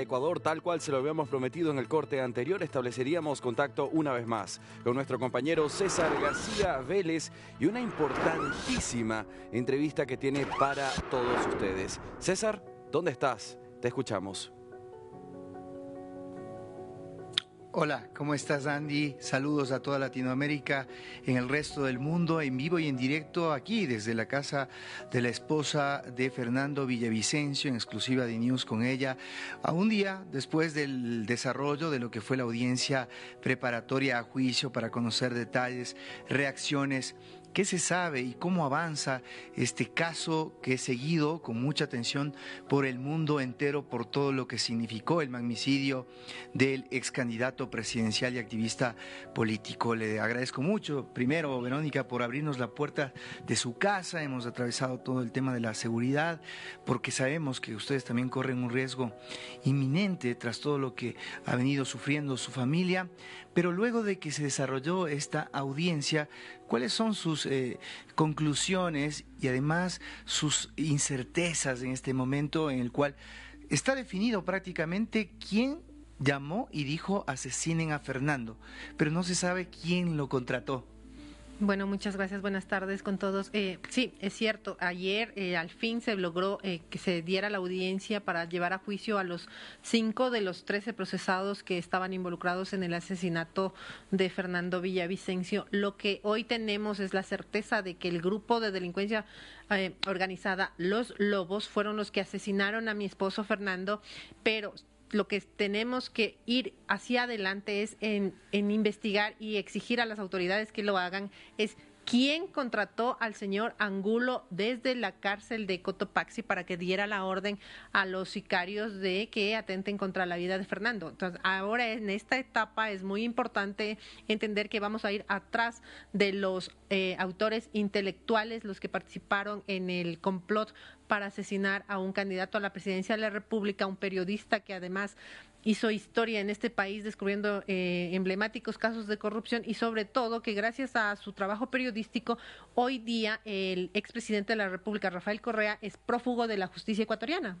Ecuador, tal cual se lo habíamos prometido en el corte anterior, estableceríamos contacto una vez más con nuestro compañero César García Vélez y una importantísima entrevista que tiene para todos ustedes. César, ¿dónde estás? Te escuchamos. Hola, ¿cómo estás, Andy? Saludos a toda Latinoamérica, en el resto del mundo, en vivo y en directo aquí desde la casa de la esposa de Fernando Villavicencio, en exclusiva de News con ella, a un día después del desarrollo de lo que fue la audiencia preparatoria a juicio para conocer detalles, reacciones. ¿Qué se sabe y cómo avanza este caso que es seguido con mucha atención por el mundo entero por todo lo que significó el magnicidio del ex candidato presidencial y activista político? Le agradezco mucho, primero, Verónica, por abrirnos la puerta de su casa. Hemos atravesado todo el tema de la seguridad, porque sabemos que ustedes también corren un riesgo inminente tras todo lo que ha venido sufriendo su familia. Pero luego de que se desarrolló esta audiencia, ¿cuáles son sus conclusiones y además sus incertezas en este momento en el cual está definido prácticamente quién llamó y dijo asesinen a Fernando, pero no se sabe quién lo contrató? Bueno, muchas gracias. Buenas tardes con todos. Sí, es cierto. Ayer al fin se logró que se diera la audiencia para llevar a juicio a los 5 de los 13 procesados que estaban involucrados en el asesinato de Fernando Villavicencio. Lo que hoy tenemos es la certeza de que el grupo de delincuencia organizada, Los Lobos, fueron los que asesinaron a mi esposo Fernando, pero lo que tenemos que ir hacia adelante es en investigar y exigir a las autoridades que lo hagan, es quién contrató al señor Angulo desde la cárcel de Cotopaxi para que diera la orden a los sicarios de que atenten contra la vida de Fernando. Entonces, ahora en esta etapa es muy importante entender que vamos a ir atrás de los autores intelectuales, los que participaron en el complot para asesinar a un candidato a la presidencia de la República, un periodista que además hizo historia en este país descubriendo emblemáticos casos de corrupción y sobre todo que gracias a su trabajo periodístico, hoy día el expresidente de la República, Rafael Correa, es prófugo de la justicia ecuatoriana.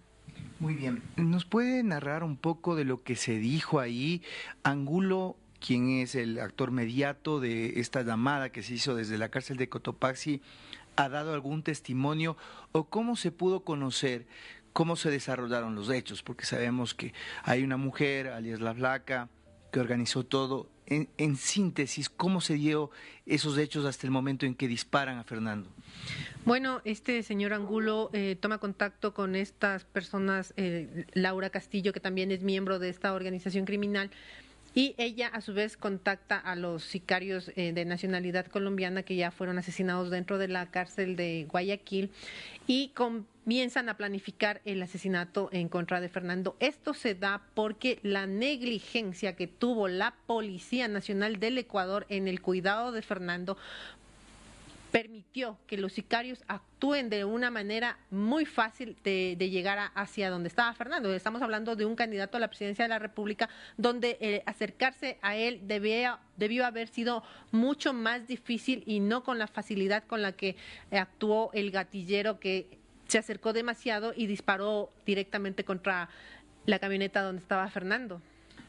Muy bien. ¿Nos puede narrar un poco de lo que se dijo ahí? Angulo, quien es el actor mediato de esta llamada que se hizo desde la cárcel de Cotopaxi, ¿ha dado algún testimonio o cómo se pudo conocer cómo se desarrollaron los hechos? Porque sabemos que hay una mujer, alias La Flaca, que organizó todo. En síntesis, ¿cómo se dio esos hechos hasta el momento en que disparan a Fernando? Bueno, este señor Angulo toma contacto con estas personas, Laura Castillo, que también es miembro de esta organización criminal, y ella a su vez contacta a los sicarios de nacionalidad colombiana que ya fueron asesinados dentro de la cárcel de Guayaquil y comienzan a planificar el asesinato en contra de Fernando. Esto se da porque la negligencia que tuvo la Policía Nacional del Ecuador en el cuidado de Fernando permitió que los sicarios actúen de una manera muy fácil de llegar hacia donde estaba Fernando. Estamos hablando de un candidato a la presidencia de la República donde acercarse a él debió haber sido mucho más difícil y no con la facilidad con la que actuó el gatillero, que se acercó demasiado y disparó directamente contra la camioneta donde estaba Fernando.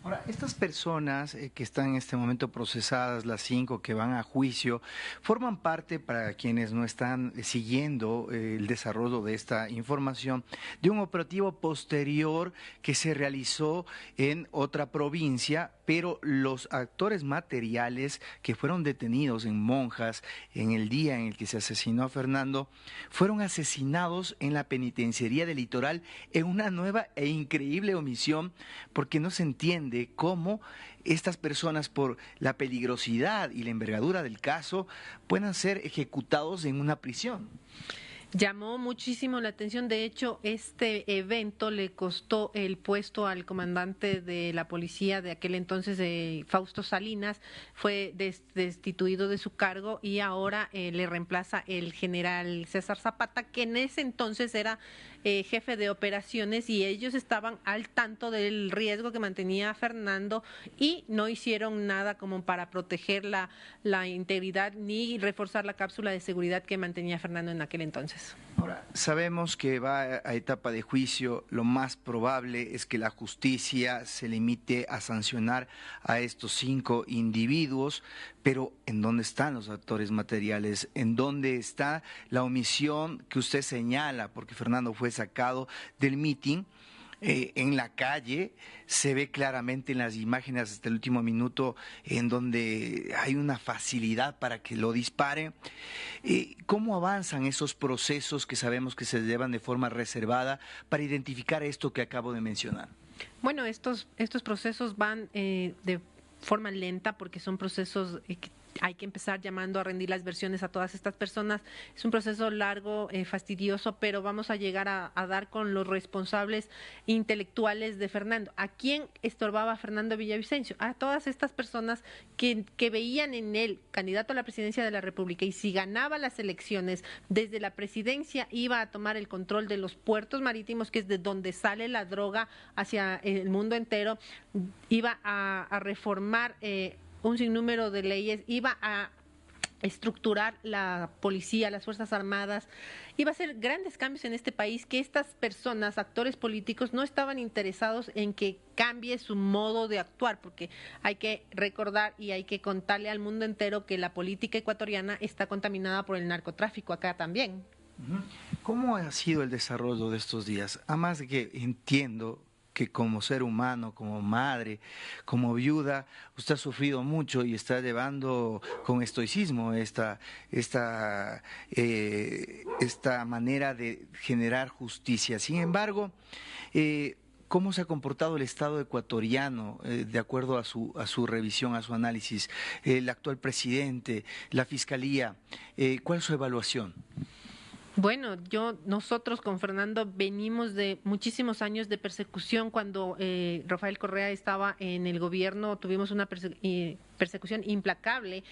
Ahora, estas personas que están en este momento procesadas, las 5 que van a juicio, forman parte, para quienes no están siguiendo el desarrollo de esta información, de un operativo posterior que se realizó en otra provincia, pero los actores materiales que fueron detenidos en Monjas en el día en el que se asesinó a Fernando, fueron asesinados en la penitenciaría del Litoral en una nueva e increíble omisión, porque no se entiende de cómo estas personas, por la peligrosidad y la envergadura del caso, puedan ser ejecutados en una prisión. Llamó muchísimo la atención. De hecho, este evento le costó el puesto al comandante de la policía de aquel entonces, Fausto Salinas. Fue destituido de su cargo y ahora le reemplaza el general César Zapata, que en ese entonces era jefe de operaciones, y ellos estaban al tanto del riesgo que mantenía Fernando y no hicieron nada como para proteger la integridad ni reforzar la cápsula de seguridad que mantenía Fernando en aquel entonces. Ahora, sabemos que va a etapa de juicio. Lo más probable es que la justicia se limite a sancionar a estos 5 individuos, pero ¿en dónde están los actores materiales? ¿En dónde está la omisión que usted señala? Porque Fernando fue sacado del mitin. En la calle se ve claramente en las imágenes hasta el último minuto en donde hay una facilidad para que lo dispare. ¿Cómo avanzan esos procesos que sabemos que se llevan de forma reservada para identificar esto que acabo de mencionar? Bueno, estos procesos van de forma lenta porque son procesos que hay que empezar llamando a rendir las versiones a todas estas personas. Es un proceso largo, fastidioso, pero vamos a llegar a dar con los responsables intelectuales de Fernando. ¿A quién estorbaba Fernando Villavicencio? A todas estas personas que veían en él candidato a la presidencia de la República, y si ganaba las elecciones desde la presidencia iba a tomar el control de los puertos marítimos, que es de donde sale la droga hacia el mundo entero, iba a reformar un sinnúmero de leyes, iba a estructurar la policía, las Fuerzas Armadas, iba a hacer grandes cambios en este país que estas personas, actores políticos, no estaban interesados en que cambie su modo de actuar, porque hay que recordar y hay que contarle al mundo entero que la política ecuatoriana está contaminada por el narcotráfico acá también. ¿Cómo ha sido el desarrollo de estos días? Además de que entiendo que como ser humano, como madre, como viuda, usted ha sufrido mucho y está llevando con estoicismo esta manera de generar justicia. Sin embargo, ¿cómo se ha comportado el Estado ecuatoriano de acuerdo a su revisión, a su análisis? El actual presidente, la Fiscalía, ¿cuál es su evaluación? Bueno, nosotros con Fernando venimos de muchísimos años de persecución. Cuando Rafael Correa estaba en el gobierno, tuvimos una persecución implacable.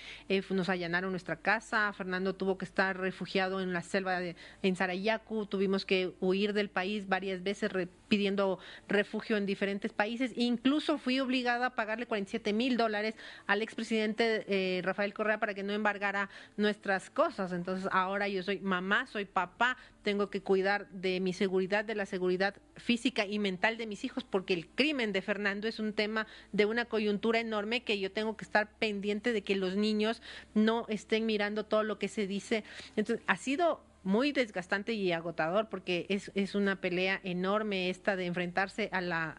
Nos allanaron nuestra casa. Fernando tuvo que estar refugiado en la selva en Sarayaku. Tuvimos que huir del país varias veces pidiendo refugio en diferentes países. Incluso fui obligada a pagarle $47,000 al expresidente Rafael Correa para que no embargara nuestras cosas. Entonces ahora yo soy mamá, soy papá, tengo que cuidar de mi seguridad, de la seguridad física y mental de mis hijos, porque el crimen de Fernando es un tema de una coyuntura enorme que yo tengo que estar pendiente de que los niños no estén mirando todo lo que se dice. Entonces ha sido muy desgastante y agotador, porque es una pelea enorme esta de enfrentarse a la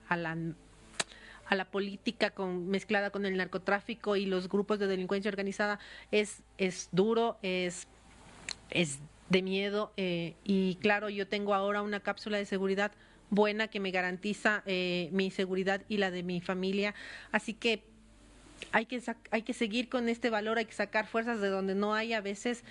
política mezclada con el narcotráfico y los grupos de delincuencia organizada. Es duro, es de miedo, y claro, yo tengo ahora una cápsula de seguridad buena que me garantiza mi seguridad y la de mi familia, así que hay que seguir con este valor, hay que sacar fuerzas de donde no hay a veces,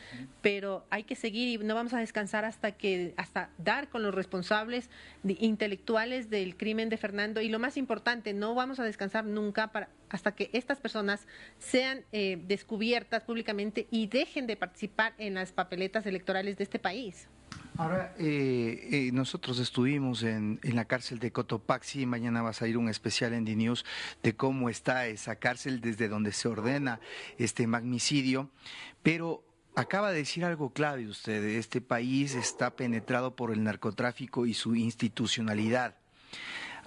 pero hay que seguir y no vamos a descansar hasta dar con los responsables intelectuales del crimen de Fernando. Y lo más importante, no vamos a descansar nunca hasta que estas personas sean descubiertas públicamente y dejen de participar en las papeletas electorales de este país. Ahora, nosotros estuvimos en la cárcel de Cotopaxi. Mañana va a salir un especial en DNews de cómo está esa cárcel, desde donde se ordena este magnicidio, pero acaba de decir algo clave usted: este país está penetrado por el narcotráfico y su institucionalidad.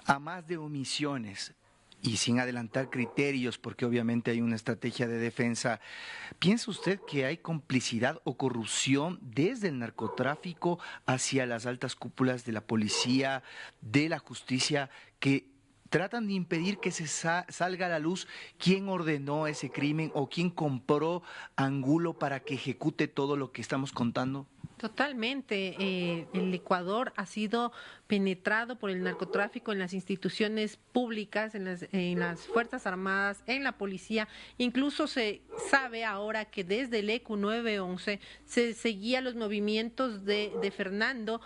A más de omisiones y sin adelantar criterios, porque obviamente hay una estrategia de defensa, ¿piensa usted que hay complicidad o corrupción desde el narcotráfico hacia las altas cúpulas de la policía, de la justicia, que tratan de impedir que se salga a la luz quién ordenó ese crimen o quién compró Angulo para que ejecute todo lo que estamos contando? Totalmente. El Ecuador ha sido penetrado por el narcotráfico en las instituciones públicas, en las Fuerzas Armadas, en la policía. Incluso se sabe ahora que desde el ECU 911 se seguía los movimientos de Fernando,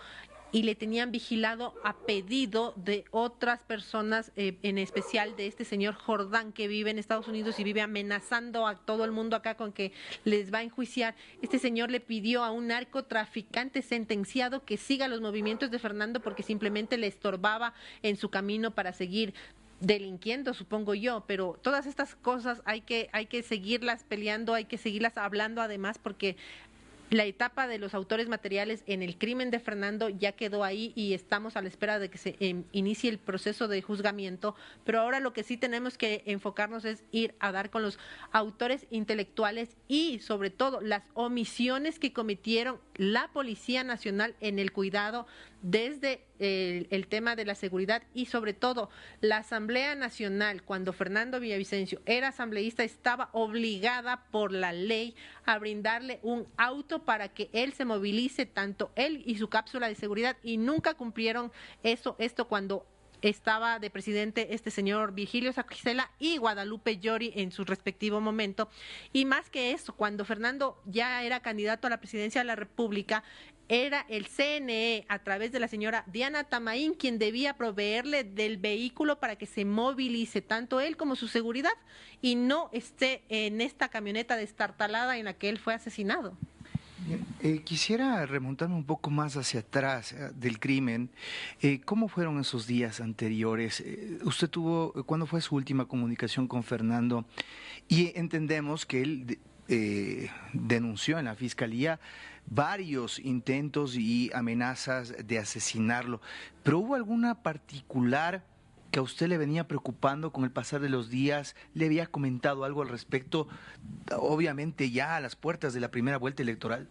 y le tenían vigilado a pedido de otras personas, en especial de este señor Jordán, que vive en Estados Unidos y vive amenazando a todo el mundo acá con que les va a enjuiciar. Este señor le pidió a un narcotraficante sentenciado que siga los movimientos de Fernando porque simplemente le estorbaba en su camino para seguir delinquiendo, supongo yo, pero todas estas cosas hay que seguirlas peleando, hay que seguirlas hablando además, porque la etapa de los autores materiales en el crimen de Fernando ya quedó ahí y estamos a la espera de que se inicie el proceso de juzgamiento, pero ahora lo que sí tenemos que enfocarnos es ir a dar con los autores intelectuales y sobre todo las omisiones que cometieron la Policía Nacional en el cuidado desde el tema de la seguridad y sobre todo la Asamblea Nacional, cuando Fernando Villavicencio era asambleísta, estaba obligada por la ley a brindarle un auto para que él se movilice, tanto él y su cápsula de seguridad, y nunca cumplieron esto cuando estaba de presidente este señor Virgilio Saquicela y Guadalupe Llori en su respectivo momento. Y más que eso, cuando Fernando ya era candidato a la presidencia de la República, era el CNE, a través de la señora Diana Tamaín, quien debía proveerle del vehículo para que se movilice, tanto él como su seguridad, y no esté en esta camioneta destartalada en la que él fue asesinado. Bien, quisiera remontarme un poco más hacia atrás del crimen. ¿Cómo fueron esos días anteriores? ¿Cuándo fue su última comunicación con Fernando? Y entendemos que él denunció en la Fiscalía varios intentos y amenazas de asesinarlo, pero ¿hubo alguna particular que a usted le venía preocupando con el pasar de los días? ¿Le había comentado algo al respecto, obviamente ya a las puertas de la primera vuelta electoral?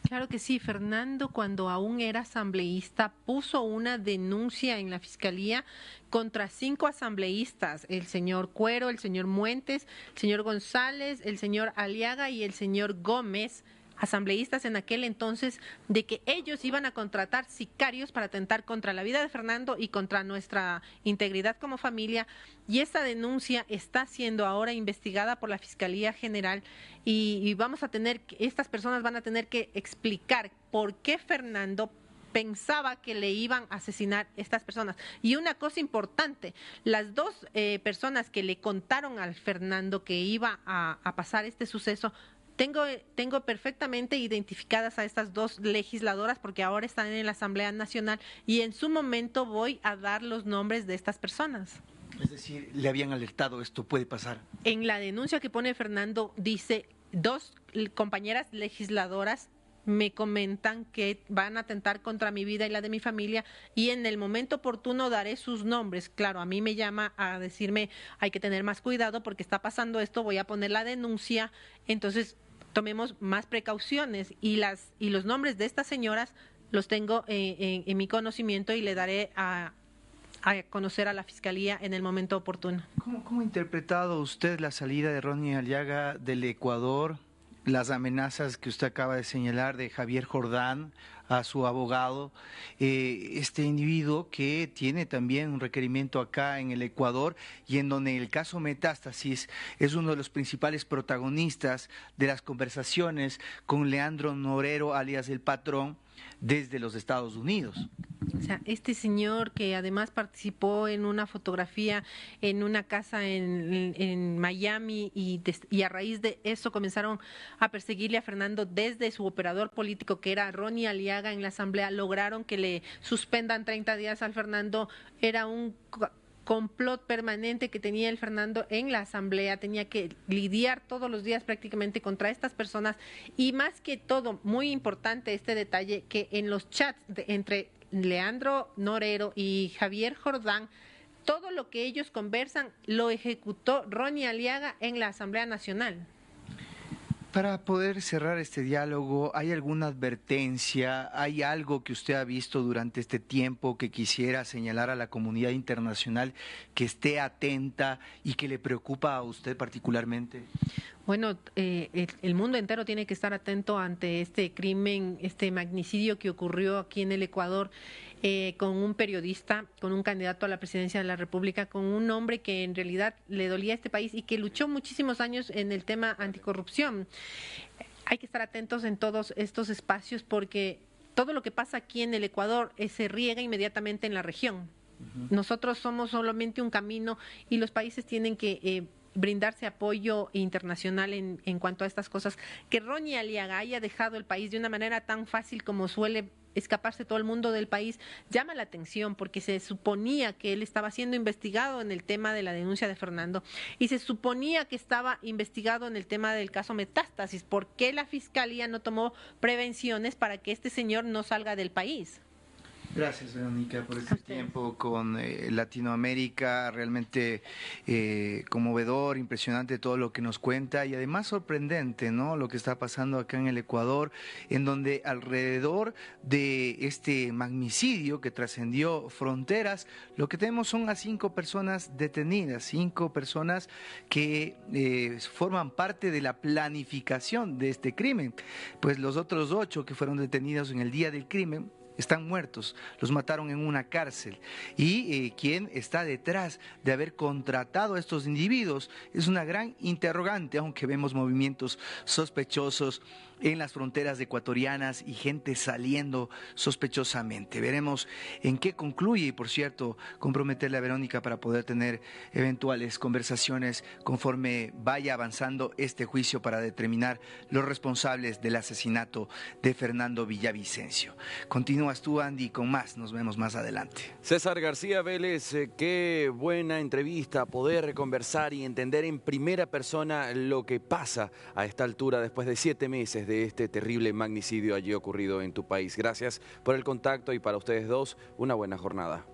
Claro que sí, Fernando, cuando aún era asambleísta, puso una denuncia en la Fiscalía contra 5 asambleístas, el señor Cuero, el señor Muentes, el señor González, el señor Aliaga y el señor Gómez, asambleístas en aquel entonces, de que ellos iban a contratar sicarios para atentar contra la vida de Fernando y contra nuestra integridad como familia, y esta denuncia está siendo ahora investigada por la Fiscalía General y estas personas van a tener que explicar por qué Fernando pensaba que le iban a asesinar estas personas. Y una cosa importante, las dos personas que le contaron al Fernando que iba a pasar este suceso, tengo perfectamente identificadas a estas 2 legisladoras porque ahora están en la Asamblea Nacional y en su momento voy a dar los nombres de estas personas. Es decir, le habían alertado, esto puede pasar. En la denuncia que pone Fernando dice 2 compañeras legisladoras me comentan que van a atentar contra mi vida y la de mi familia y en el momento oportuno daré sus nombres. Claro, a mí me llama a decirme hay que tener más cuidado porque está pasando esto, voy a poner la denuncia, entonces tomemos más precauciones y los nombres de estas señoras los tengo en mi conocimiento y le daré a conocer a la Fiscalía en el momento oportuno. ¿Cómo ha interpretado usted la salida de Ronnie Aliaga del Ecuador, las amenazas que usted acaba de señalar de Javier Jordán a su abogado, este individuo que tiene también un requerimiento acá en el Ecuador y en donde el caso Metástasis es uno de los principales protagonistas de las conversaciones con Leandro Norero, alias El Patrón, desde los Estados Unidos? O sea, este señor que además participó en una fotografía en una casa en Miami y a raíz de eso comenzaron a perseguirle a Fernando desde su operador político que era Ronnie Aliaga en la Asamblea, lograron que le suspendan 30 días al Fernando, era un complot permanente que tenía el Fernando en la Asamblea, tenía que lidiar todos los días prácticamente contra estas personas y más que todo, muy importante este detalle, que en los chats entre Leandro Norero y Javier Jordán, todo lo que ellos conversan lo ejecutó Ronnie Aliaga en la Asamblea Nacional. Para poder cerrar este diálogo, ¿hay alguna advertencia, hay algo que usted ha visto durante este tiempo que quisiera señalar a la comunidad internacional que esté atenta y que le preocupa a usted particularmente? Bueno, el mundo entero tiene que estar atento ante este crimen, este magnicidio que ocurrió aquí en el Ecuador con un periodista, con un candidato a la presidencia de la República, con un hombre que en realidad le dolía a este país y que luchó muchísimos años en el tema anticorrupción. Hay que estar atentos en todos estos espacios porque todo lo que pasa aquí en el Ecuador se riega inmediatamente en la región. Nosotros somos solamente un camino y los países tienen que brindarse apoyo internacional en cuanto a estas cosas. Que Ronnie Aliaga haya dejado el país de una manera tan fácil como suele escaparse todo el mundo del país, llama la atención porque se suponía que él estaba siendo investigado en el tema de la denuncia de Fernando y se suponía que estaba investigado en el tema del caso Metástasis. ¿Por qué la Fiscalía no tomó prevenciones para que este señor no salga del país? Gracias, Verónica, por este tiempo con Latinoamérica. Realmente conmovedor, impresionante todo lo que nos cuenta y además sorprendente, ¿no? Lo que está pasando acá en el Ecuador, en donde alrededor de este magnicidio que trascendió fronteras, lo que tenemos son a 5 personas detenidas, 5 personas que forman parte de la planificación de este crimen. Pues los otros 8 que fueron detenidos en el día del crimen están muertos, los mataron en una cárcel. Y quién está detrás de haber contratado a estos individuos es una gran interrogante, aunque vemos movimientos sospechosos en las fronteras ecuatorianas y gente saliendo sospechosamente. Veremos en qué concluye y, por cierto, comprometerle a Verónica para poder tener eventuales conversaciones conforme vaya avanzando este juicio para determinar los responsables del asesinato de Fernando Villavicencio. Continúas tú, Andy, con más. Nos vemos más adelante. César García Vélez, qué buena entrevista, poder conversar y entender en primera persona lo que pasa a esta altura después de 7 meses de este terrible magnicidio allí ocurrido en tu país. Gracias por el contacto y para ustedes dos, una buena jornada.